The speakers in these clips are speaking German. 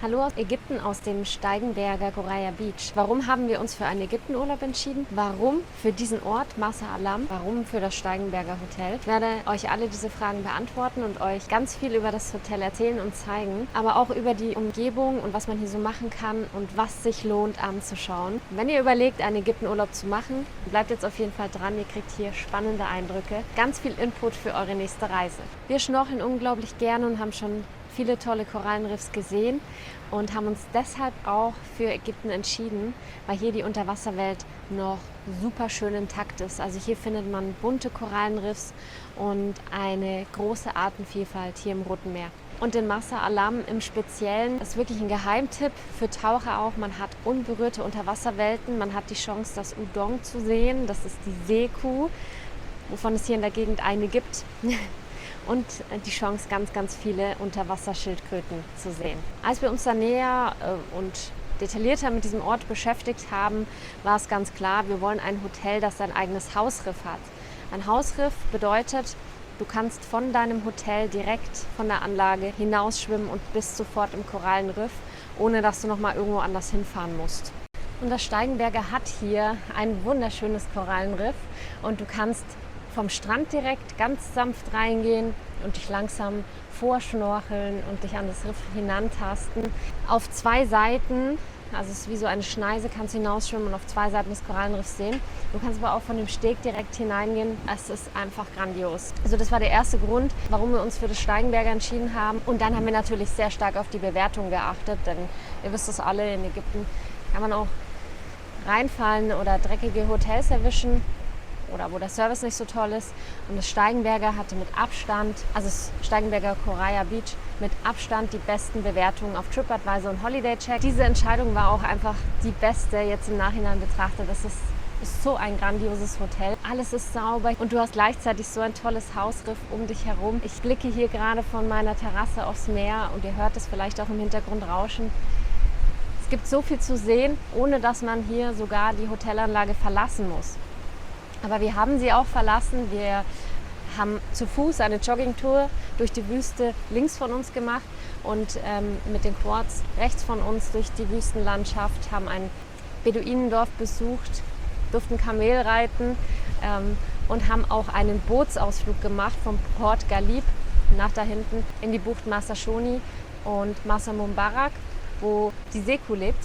Hallo aus Ägypten, aus dem Steigenberger Goraya Beach. Warum haben wir uns für einen Ägyptenurlaub entschieden? Warum für diesen Ort Marsa Alam? Warum für das Steigenberger Hotel? Ich werde euch alle diese Fragen beantworten und euch ganz viel über das Hotel erzählen und zeigen, aber auch über die Umgebung und was man hier so machen kann und was sich lohnt anzuschauen. Wenn ihr überlegt, einen Ägyptenurlaub zu machen, bleibt jetzt auf jeden Fall dran. Ihr kriegt hier spannende Eindrücke, ganz viel Input für eure nächste Reise. Wir schnorcheln unglaublich gerne und haben schon viele tolle Korallenriffs gesehen und haben uns deshalb auch für Ägypten entschieden, weil hier die Unterwasserwelt noch super schön intakt ist. Also hier findet man bunte Korallenriffs und eine große Artenvielfalt hier im Roten Meer. Und in Marsa Alam im Speziellen ist wirklich ein Geheimtipp für Taucher auch. Man hat unberührte Unterwasserwelten, man hat die Chance, das Udong zu sehen. Das ist die Seekuh, wovon es hier in der Gegend eine gibt. Und die Chance, ganz, ganz viele Unterwasserschildkröten zu sehen. Als wir uns da näher und detaillierter mit diesem Ort beschäftigt haben, war es ganz klar, wir wollen ein Hotel, das sein eigenes Hausriff hat. Ein Hausriff bedeutet, du kannst von deinem Hotel direkt von der Anlage hinausschwimmen und bist sofort im Korallenriff, ohne dass du nochmal irgendwo anders hinfahren musst. Und das Steigenberger hat hier ein wunderschönes Korallenriff und du kannst vom Strand direkt ganz sanft reingehen und dich langsam vorschnorcheln und dich an das Riff hinantasten. Auf zwei Seiten, also es ist wie so eine Schneise, kannst du hinausschwimmen und auf zwei Seiten des Korallenriffs sehen. Du kannst aber auch von dem Steg direkt hineingehen. Es ist einfach grandios. Also das war der erste Grund, warum wir uns für das Steigenberger entschieden haben. Und dann haben wir natürlich sehr stark auf die Bewertung geachtet, denn ihr wisst es alle, in Ägypten kann man auch reinfallen oder dreckige Hotels erwischen oder wo der Service nicht so toll ist. Und das Steigenberger hatte mit Abstand, also das Steigenberger Goraya Beach, mit Abstand die besten Bewertungen auf TripAdvisor und HolidayCheck. Diese Entscheidung war auch einfach die beste jetzt im Nachhinein betrachtet. Das ist so ein grandioses Hotel. Alles ist sauber und du hast gleichzeitig so ein tolles Hausriff um dich herum. Ich blicke hier gerade von meiner Terrasse aufs Meer und ihr hört es vielleicht auch im Hintergrund rauschen. Es gibt so viel zu sehen, ohne dass man hier sogar die Hotelanlage verlassen muss. Aber wir haben sie auch verlassen. Wir haben zu Fuß eine Joggingtour durch die Wüste links von uns gemacht und mit den Quads rechts von uns durch die Wüstenlandschaft, haben ein Beduinendorf besucht, durften Kamel reiten und haben auch einen Bootsausflug gemacht vom Port Galib nach da hinten in die Bucht Marsa Shoni und Marsa Mubarak, wo die Seekuh lebt.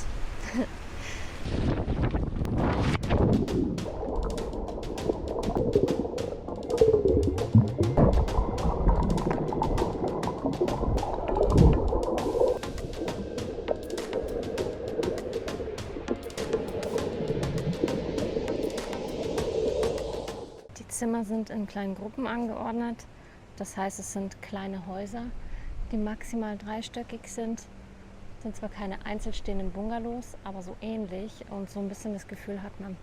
Die Zimmer sind in kleinen Gruppen angeordnet. Das heißt, es sind kleine Häuser, die maximal dreistöckig sind. Es sind zwar keine einzelstehenden Bungalows, aber so ähnlich und so ein bisschen das Gefühl hat man.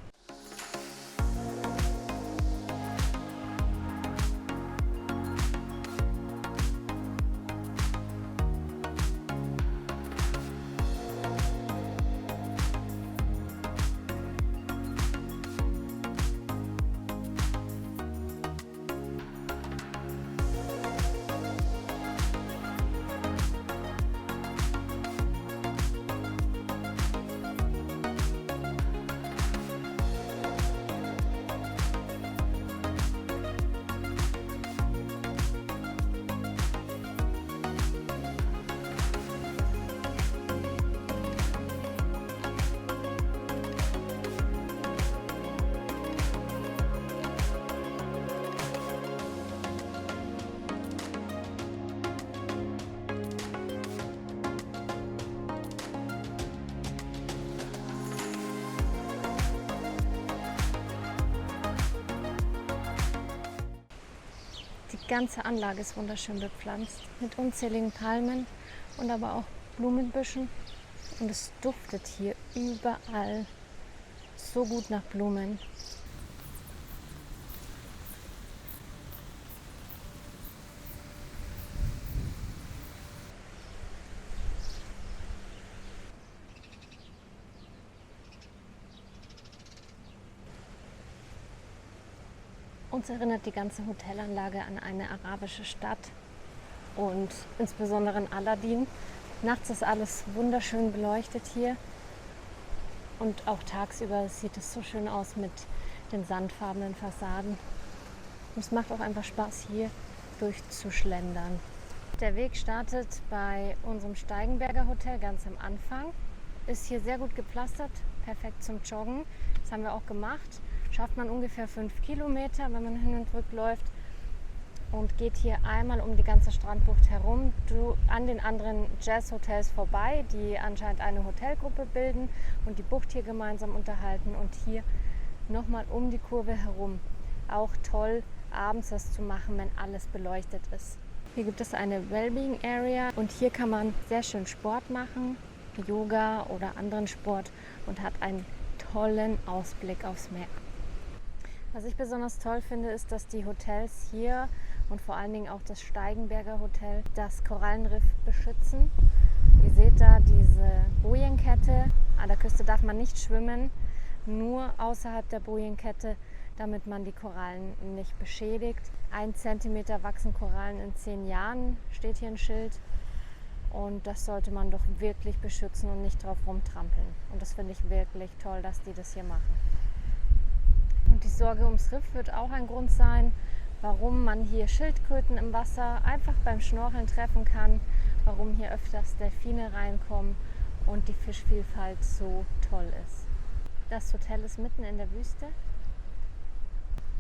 Die ganze Anlage ist wunderschön bepflanzt mit unzähligen Palmen und aber auch Blumenbüschen. Und es duftet hier überall so gut nach Blumen. Uns erinnert die ganze Hotelanlage an eine arabische Stadt und insbesondere an Aladdin. Nachts ist alles wunderschön beleuchtet hier und auch tagsüber sieht es so schön aus mit den sandfarbenen Fassaden. Und es macht auch einfach Spaß, hier durchzuschlendern. Der Weg startet bei unserem Steigenberger Hotel ganz am Anfang. Ist hier sehr gut gepflastert, perfekt zum Joggen. Das haben wir auch gemacht. Schafft man ungefähr 5 Kilometer, wenn man hin und zurück läuft. Und geht hier einmal um die ganze Strandbucht herum, an den anderen Jazzhotels vorbei, die anscheinend eine Hotelgruppe bilden und die Bucht hier gemeinsam unterhalten. Und hier nochmal um die Kurve herum. Auch toll, abends das zu machen, wenn alles beleuchtet ist. Hier gibt es eine Wellbeing Area und hier kann man sehr schön Sport machen, Yoga oder anderen Sport und hat einen tollen Ausblick aufs Meer. Was ich besonders toll finde, ist, dass die Hotels hier und vor allen Dingen auch das Steigenberger Hotel das Korallenriff beschützen. Ihr seht da diese Bojenkette. An der Küste darf man nicht schwimmen, nur außerhalb der Bojenkette, damit man die Korallen nicht beschädigt. 1 Zentimeter wachsen Korallen in 10 Jahren, steht hier ein Schild. Und das sollte man doch wirklich beschützen und nicht drauf rumtrampeln. Und das finde ich wirklich toll, dass die das hier machen. Und die Sorge ums Riff wird auch ein Grund sein, warum man hier Schildkröten im Wasser einfach beim Schnorcheln treffen kann, warum hier öfters Delfine reinkommen und die Fischvielfalt so toll ist. Das Hotel ist mitten in der Wüste,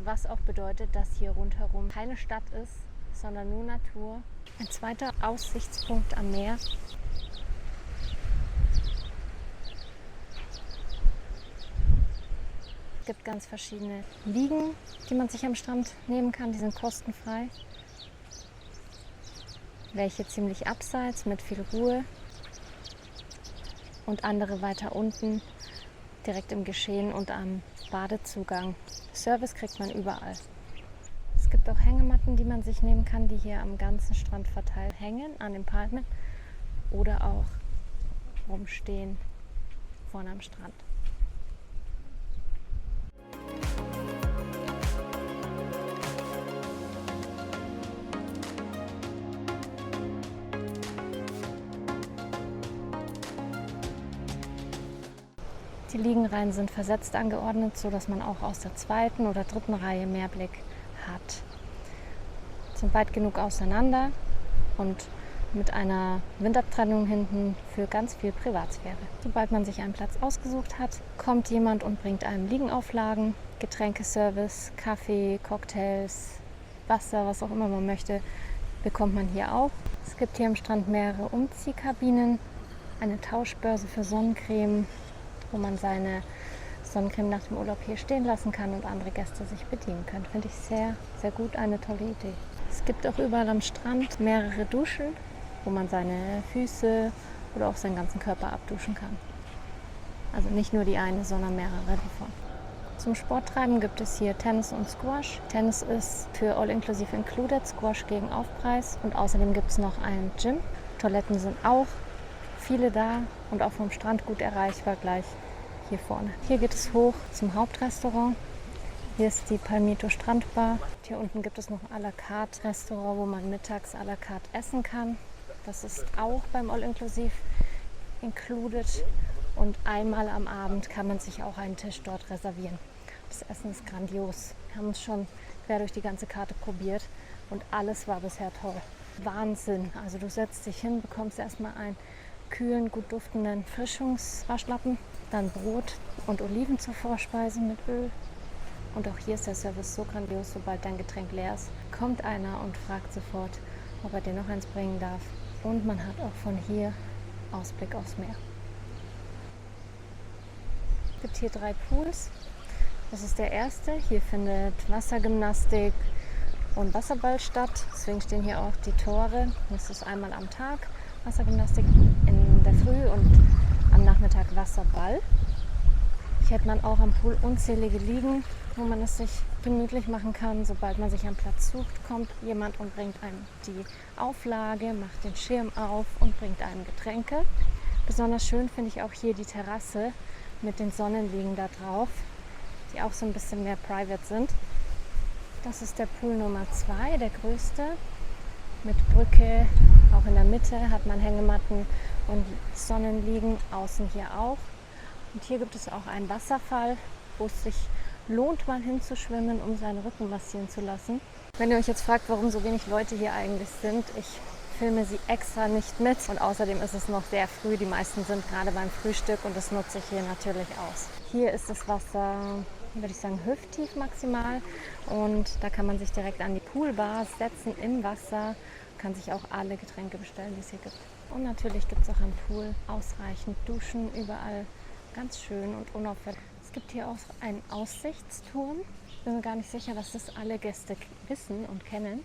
was auch bedeutet, dass hier rundherum keine Stadt ist, sondern nur Natur. Ein zweiter Aussichtspunkt am Meer. Es gibt ganz verschiedene Liegen, die man sich am Strand nehmen kann. Die sind kostenfrei. Welche ziemlich abseits mit viel Ruhe und andere weiter unten, direkt im Geschehen und am Badezugang. Service kriegt man überall. Es gibt auch Hängematten, die man sich nehmen kann, die hier am ganzen Strand verteilt hängen, an den Palmen oder auch rumstehen vorne am Strand. Die Liegenreihen sind versetzt angeordnet, sodass man auch aus der 2. oder 3. Reihe Meerblick hat. Sind weit genug auseinander und mit einer Windabtrennung hinten für ganz viel Privatsphäre. Sobald man sich einen Platz ausgesucht hat, kommt jemand und bringt einem Liegenauflagen, Getränkeservice, Kaffee, Cocktails, Wasser, was auch immer man möchte, bekommt man hier auch. Es gibt hier am Strand mehrere Umziehkabinen, eine Tauschbörse für Sonnencreme, wo man seine Sonnencreme nach dem Urlaub hier stehen lassen kann und andere Gäste sich bedienen können. Finde ich sehr, sehr gut, eine tolle Idee. Es gibt auch überall am Strand mehrere Duschen, wo man seine Füße oder auch seinen ganzen Körper abduschen kann. Also nicht nur die eine, sondern mehrere davon. Zum Sporttreiben gibt es hier Tennis und Squash. Tennis ist für All-Inclusive included, Squash gegen Aufpreis und außerdem gibt es noch ein Gym. Toiletten sind auch viele da und auch vom Strand gut erreichbar gleich hier vorne. Hier geht es hoch zum Hauptrestaurant. Hier ist die Palmito Strandbar. Hier unten gibt es noch ein à la carte Restaurant, wo man mittags à la carte essen kann. Das ist auch beim All-Inclusive included. Und einmal am Abend kann man sich auch einen Tisch dort reservieren. Das Essen ist grandios. Wir haben uns schon quer durch die ganze Karte probiert und alles war bisher toll. Wahnsinn. Also du setzt dich hin, bekommst erstmal einen kühlen, gut duftenden Frischungswaschlappen, dann Brot und Oliven zur Vorspeise mit Öl. Und auch hier ist der Service so grandios, sobald dein Getränk leer ist, kommt einer und fragt sofort, ob er dir noch eins bringen darf. Und man hat auch von hier Ausblick aufs Meer. Es gibt hier 3 Pools. Das ist der erste. Hier findet Wassergymnastik und Wasserball statt. Deswegen stehen hier auch die Tore. Das ist einmal am Tag Wassergymnastik in der Früh und am Nachmittag Wasserball. Hier hat man auch am Pool unzählige Liegen, wo man es sich gemütlich machen kann. Sobald man sich einen Platz sucht, kommt jemand und bringt einem die Auflage, macht den Schirm auf und bringt einem Getränke. Besonders schön finde ich auch hier die Terrasse mit den Sonnenliegen da drauf, die auch so ein bisschen mehr private sind. Das ist der Pool Nummer 2, der größte. mit Brücke. Auch in der Mitte hat man Hängematten und Sonnenliegen, außen hier auch. Und hier gibt es auch einen Wasserfall, wo es sich lohnt, mal hinzuschwimmen, um seinen Rücken massieren zu lassen. Wenn ihr euch jetzt fragt, warum so wenig Leute hier eigentlich sind, ich filme sie extra nicht mit. Und außerdem ist es noch sehr früh. Die meisten sind gerade beim Frühstück und das nutze ich hier natürlich aus. Hier ist das Wasser, würde ich sagen, hüfttief maximal. Und da kann man sich direkt an die Poolbar setzen im Wasser. Kann sich auch alle Getränke bestellen, die es hier gibt. Und natürlich gibt es auch am Pool ausreichend Duschen, überall ganz schön und unauffällig. Es gibt hier auch einen Aussichtsturm. Ich bin mir gar nicht sicher, dass das alle Gäste wissen und kennen.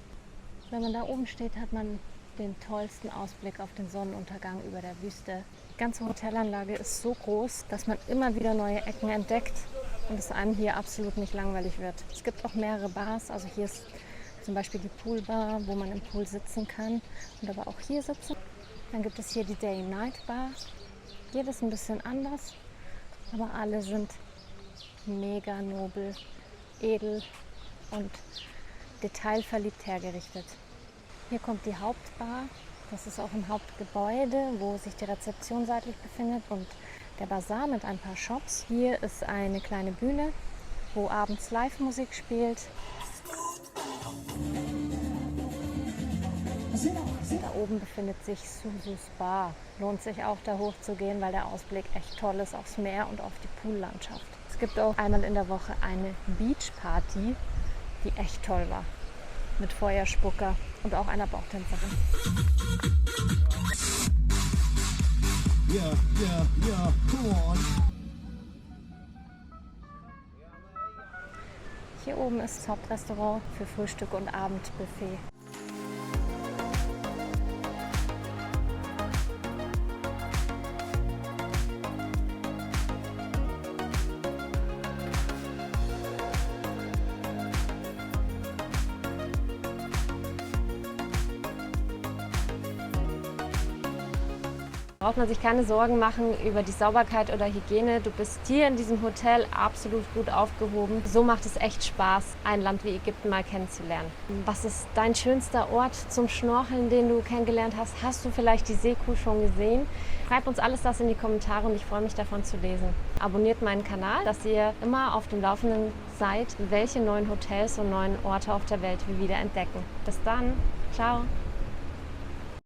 Wenn man da oben steht, hat man den tollsten Ausblick auf den Sonnenuntergang über der Wüste. Die ganze Hotelanlage ist so groß, dass man immer wieder neue Ecken entdeckt und es einem hier absolut nicht langweilig wird. Es gibt auch mehrere Bars, also hier ist zum Beispiel die Poolbar, wo man im Pool sitzen kann und aber auch hier sitzen. Dann gibt es hier die Day-Night-Bar. Jedes ein bisschen anders, aber alle sind mega nobel, edel und detailverliebt hergerichtet. Hier kommt die Hauptbar, das ist auch im Hauptgebäude, wo sich die Rezeption seitlich befindet und der Bazar mit ein paar Shops. Hier ist eine kleine Bühne, wo abends Live-Musik spielt. Da oben befindet sich Suzu's Bar. Lohnt sich auch da hoch zu gehen, weil der Ausblick echt toll ist aufs Meer und auf die Poollandschaft. Es gibt auch einmal in der Woche eine Beachparty, die echt toll war. Mit Feuerspucker und auch einer Bauchtänzerin. Yeah, come on. Hier oben ist das Hauptrestaurant für Frühstück und Abendbuffet. Braucht man sich keine Sorgen machen über die Sauberkeit oder Hygiene. Du bist hier in diesem Hotel absolut gut aufgehoben. So macht es echt Spaß, ein Land wie Ägypten mal kennenzulernen. Was ist dein schönster Ort zum Schnorcheln, den du kennengelernt hast? Hast du vielleicht die Seekuh schon gesehen? Schreibt uns alles das in die Kommentare und ich freue mich davon zu lesen. Abonniert meinen Kanal, dass ihr immer auf dem Laufenden seid, welche neuen Hotels und neuen Orte auf der Welt wir wieder entdecken. Bis dann, ciao!